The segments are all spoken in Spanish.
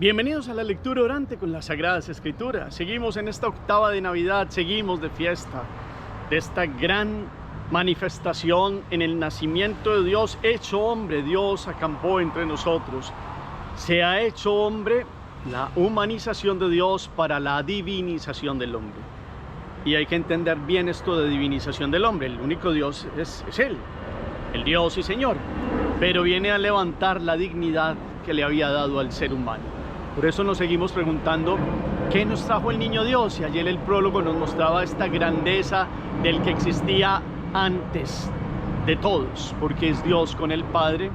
Bienvenidos a la lectura orante con las Sagradas Escrituras. Seguimos en esta octava de Navidad, seguimos de fiesta, de esta gran manifestación en el nacimiento de Dios hecho hombre. Dios acampó entre nosotros, se ha hecho hombre, la humanización de Dios para la divinización del hombre. Y hay que entender bien esto de divinización del hombre. El único Dios es Él, el Dios y Señor, pero viene a levantar la dignidad que le había dado al ser humano. Por eso nos seguimos preguntando, ¿qué nos trajo el niño Dios? Y ayer el prólogo nos mostraba esta grandeza del que existía antes de todos, porque es Dios con el Padre,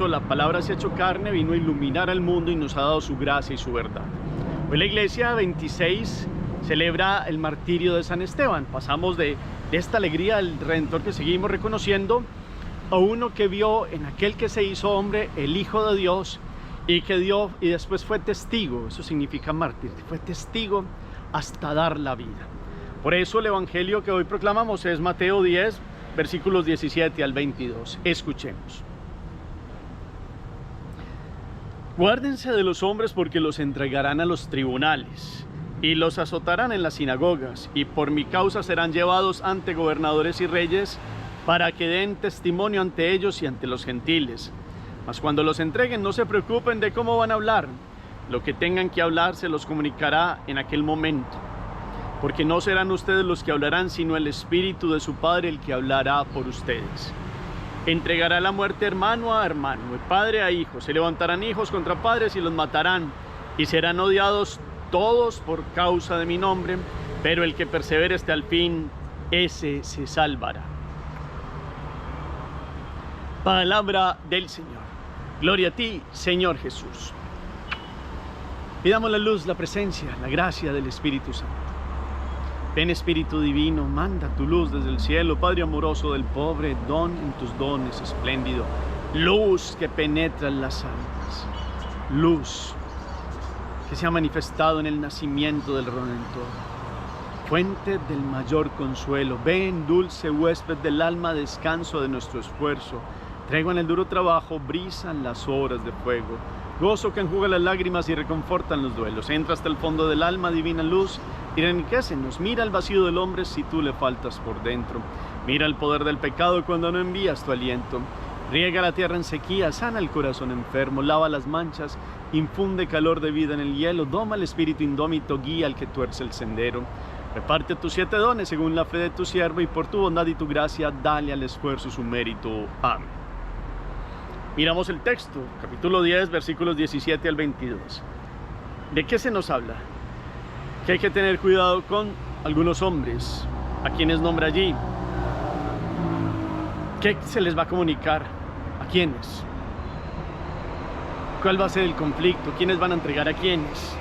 la palabra se ha hecho carne, vino a iluminar al mundo y nos ha dado su gracia y su verdad. Hoy la iglesia 26 celebra el martirio de San Esteban. Pasamos de esta alegría del Redentor que seguimos reconociendo a uno que vio en aquel que se hizo hombre el Hijo de Dios y que dio y después fue testigo. Eso significa mártir, fue testigo hasta dar la vida. Por eso el evangelio que hoy proclamamos es Mateo 10, versículos 17 al 22. Escuchemos. Guárdense de los hombres, porque los entregarán a los tribunales y los azotarán en las sinagogas, y por mi causa serán llevados ante gobernadores y reyes, para que den testimonio ante ellos y ante los gentiles. Mas cuando los entreguen, no se preocupen de cómo van a hablar. Lo que tengan que hablar se los comunicará en aquel momento. Porque no serán ustedes los que hablarán, sino el Espíritu de su Padre el que hablará por ustedes. Entregará la muerte hermano a hermano, y padre a hijo. Se levantarán hijos contra padres y los matarán. Y serán odiados todos por causa de mi nombre, pero el que persevere hasta el fin, ese se salvará. Palabra del Señor. Gloria a ti, Señor Jesús. Pidamos la luz, la presencia, la gracia del Espíritu Santo. Ven, Espíritu Divino, manda tu luz desde el cielo. Padre amoroso del pobre, don en tus dones espléndido. Luz que penetra en las almas. Luz que se ha manifestado en el nacimiento del Redentor. Fuente del mayor consuelo. Ven, dulce huésped del alma, descanso de nuestro esfuerzo. Tregua en el duro trabajo, brisa en las horas de fuego. Gozo que enjuga las lágrimas y reconforta en los duelos. Entra hasta el fondo del alma, divina luz, y enriquecenos. Mira el vacío del hombre si tú le faltas por dentro. Mira el poder del pecado cuando no envías tu aliento. Riega la tierra en sequía, sana el corazón enfermo, lava las manchas, infunde calor de vida en el hielo, doma el espíritu indómito, guía al que tuerce el sendero. Reparte tus 7 dones según la fe de tu siervo, y por tu bondad y tu gracia, dale al esfuerzo su mérito. Amén. Miramos el texto, capítulo 10, versículos 17 al 22. ¿De qué se nos habla? Que hay que tener cuidado con algunos hombres, a quienes nombra allí. ¿Qué se les va a comunicar? ¿A quiénes? ¿Cuál va a ser el conflicto? ¿Quiénes van a entregar a quiénes?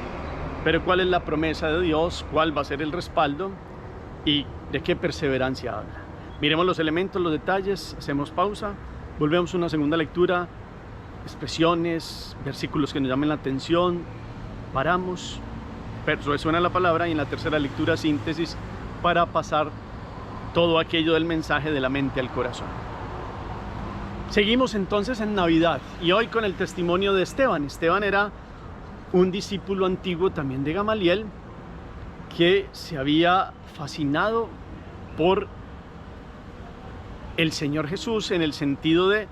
Pero ¿cuál es la promesa de Dios? ¿Cuál va a ser el respaldo? ¿Y de qué perseverancia habla? Miremos los elementos, los detalles, hacemos pausa. Volvemos a una segunda lectura, expresiones, versículos que nos llamen la atención, paramos, resuena la palabra, y en la tercera lectura síntesis para pasar todo aquello del mensaje de la mente al corazón. Seguimos entonces en Navidad y hoy con el testimonio de Esteban. Esteban era un discípulo antiguo también de Gamaliel que se había fascinado por el Señor Jesús, en el sentido de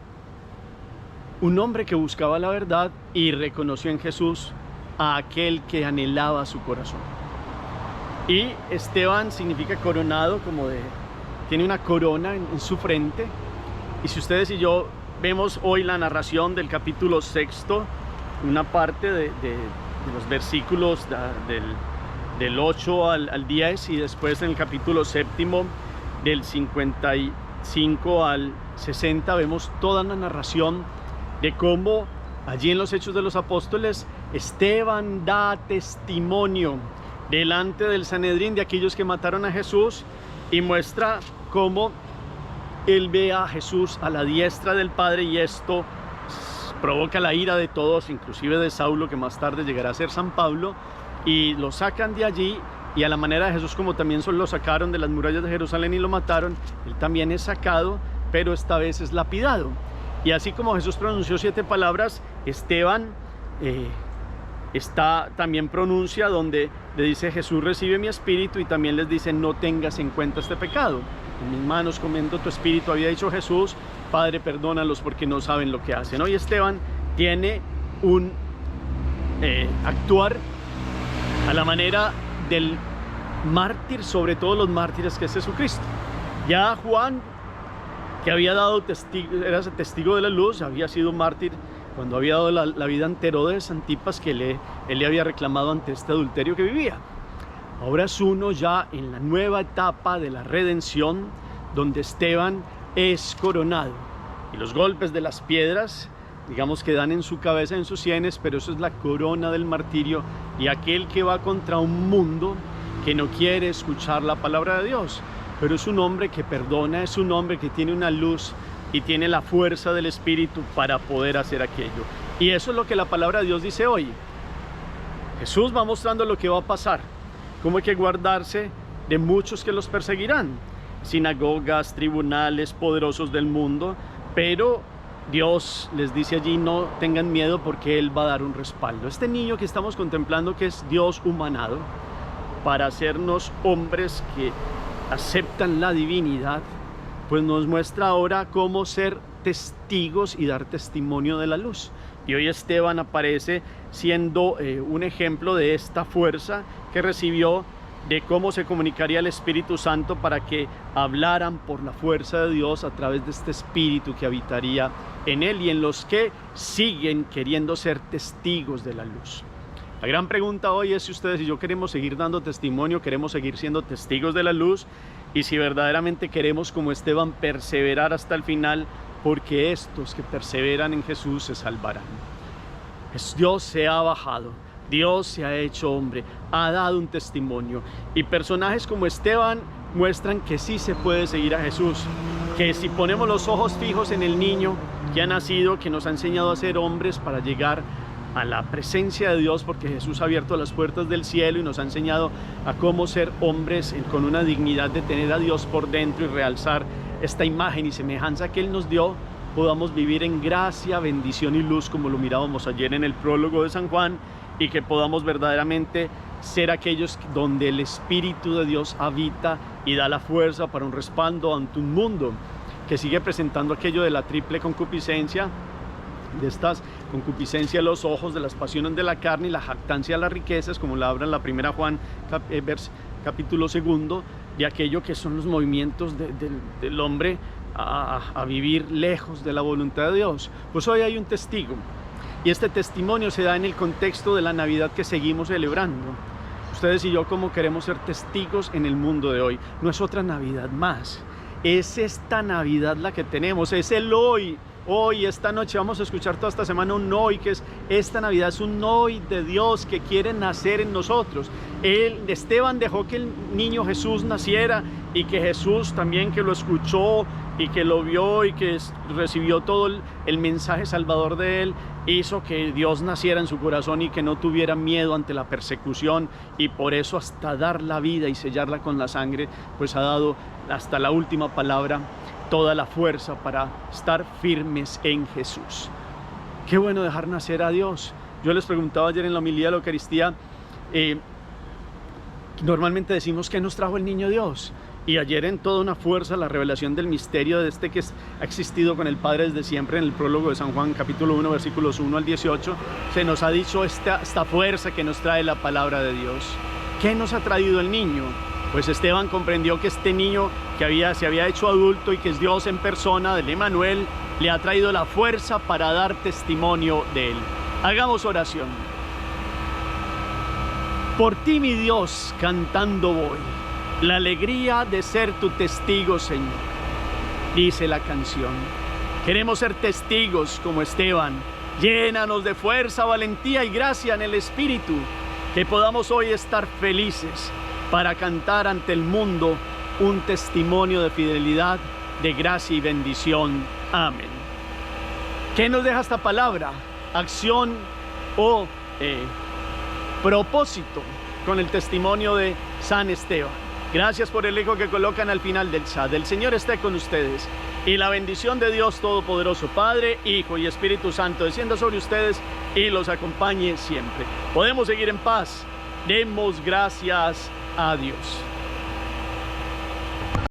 un hombre que buscaba la verdad y reconoció en Jesús a aquel que anhelaba su corazón. Y Esteban significa coronado, tiene una corona en su frente. Y si ustedes y yo vemos hoy la narración del capítulo 6, una parte de los versículos del 8 al 10, y después en el capítulo 7 del 55 al 60 vemos toda una narración de cómo allí en los Hechos de los Apóstoles Esteban da testimonio delante del Sanedrín de aquellos que mataron a Jesús, y muestra cómo él ve a Jesús a la diestra del Padre, y esto provoca la ira de todos, inclusive de Saulo, que más tarde llegará a ser San Pablo, y lo sacan de allí. Y a la manera de Jesús, como también lo sacaron de las murallas de Jerusalén y lo mataron, él también es sacado, pero esta vez es lapidado. Y así como Jesús pronunció 7 palabras, Esteban también pronuncia donde le dice Jesús recibe mi espíritu, y también les dice no tengas en cuenta este pecado. En mis manos encomiendo tu espíritu, había dicho Jesús. Padre, perdónalos porque no saben lo que hacen. Hoy Esteban tiene un actuar a la manera del mártir sobre todos los mártires, que es Jesucristo. Ya Juan, que había dado era testigo de la luz, había sido mártir cuando había dado la vida ante Herodes Antipas, que él le había reclamado ante este adulterio que vivía. Ahora es uno ya en la nueva etapa de la redención, donde Esteban es coronado, y los golpes de las piedras, digamos, que dan en su cabeza, en sus sienes, pero eso es la corona del martirio, y aquel que va contra un mundo que no quiere escuchar la palabra de Dios, pero es un hombre que perdona, es un hombre que tiene una luz y tiene la fuerza del Espíritu para poder hacer aquello. Y eso es lo que la palabra de Dios dice hoy. Jesús va mostrando lo que va a pasar, cómo hay que guardarse de muchos que los perseguirán, sinagogas, tribunales, poderosos del mundo, pero Dios les dice allí no tengan miedo, porque Él va a dar un respaldo. Este niño que estamos contemplando, que es Dios humanado para hacernos hombres que aceptan la divinidad, pues nos muestra ahora cómo ser testigos y dar testimonio de la luz. Y hoy Esteban aparece siendo un ejemplo de esta fuerza que recibió, de cómo se comunicaría el Espíritu Santo para que hablaran por la fuerza de Dios a través de este Espíritu que habitaría en él y en los que siguen queriendo ser testigos de la luz. La gran pregunta hoy es si ustedes y yo queremos seguir dando testimonio, queremos seguir siendo testigos de la luz, y si verdaderamente queremos, como Esteban, perseverar hasta el final, porque estos que perseveran en Jesús se salvarán. Dios se ha bajado, Dios se ha hecho hombre, ha dado un testimonio, y personajes como Esteban muestran que sí se puede seguir a Jesús, que si ponemos los ojos fijos en el niño que ha nacido, que nos ha enseñado a ser hombres para llegar a la presencia de Dios, porque Jesús ha abierto las puertas del cielo y nos ha enseñado a cómo ser hombres con una dignidad de tener a Dios por dentro y realzar esta imagen y semejanza que Él nos dio, podamos vivir en gracia, bendición y luz, como lo mirábamos ayer en el prólogo de San Juan, y que podamos verdaderamente ser aquellos donde el Espíritu de Dios habita y da la fuerza para un respaldo ante un mundo que sigue presentando aquello de la triple concupiscencia, de estas concupiscencia de los ojos, de las pasiones de la carne y la jactancia de las riquezas, como la habla en la primera Juan capítulo 2, de aquello que son los movimientos del hombre a vivir lejos de la voluntad de Dios. Pues hoy hay un testigo, y este testimonio se da en el contexto de la Navidad que seguimos celebrando. Ustedes y yo, ¿cómo queremos ser testigos en el mundo de hoy? No es otra Navidad más, es esta Navidad la que tenemos, es el hoy. Hoy, esta noche, vamos a escuchar toda esta semana un hoy, que es esta Navidad, es un hoy de Dios que quiere nacer en nosotros. Esteban dejó que el niño Jesús naciera, y que Jesús también, que lo escuchó y que lo vio y que recibió todo el mensaje salvador de él, hizo que Dios naciera en su corazón y que no tuviera miedo ante la persecución, y por eso hasta dar la vida y sellarla con la sangre, pues ha dado hasta la última palabra toda la fuerza para estar firmes en Jesús. Qué bueno dejar nacer a Dios. Yo les preguntaba ayer en la homilía de la Eucaristía, normalmente decimos que nos trajo el niño Dios, y ayer en toda una fuerza la revelación del misterio de este que ha existido con el Padre desde siempre, en el prólogo de San Juan capítulo 1 versículos 1 al 18, se nos ha dicho esta fuerza que nos trae la palabra de Dios. ¿Qué nos ha traído el niño? Pues Esteban comprendió que este niño que se había hecho adulto y que es Dios en persona, del Emmanuel, le ha traído la fuerza para dar testimonio de él. Hagamos oración. Por ti, mi Dios, cantando voy, la alegría de ser tu testigo, Señor. Dice la canción. Queremos ser testigos como Esteban. Llénanos de fuerza, valentía y gracia en el Espíritu, que podamos hoy estar felices para cantar ante el mundo un testimonio de fidelidad, de gracia y bendición. Amén. ¿Qué nos deja esta palabra? Acción o propósito con el testimonio de San Esteban. Gracias por el eco que colocan al final del chat. El Señor esté con ustedes, y la bendición de Dios Todopoderoso, Padre, Hijo y Espíritu Santo, descienda sobre ustedes y los acompañe siempre. Podemos seguir en paz. Demos gracias a Dios.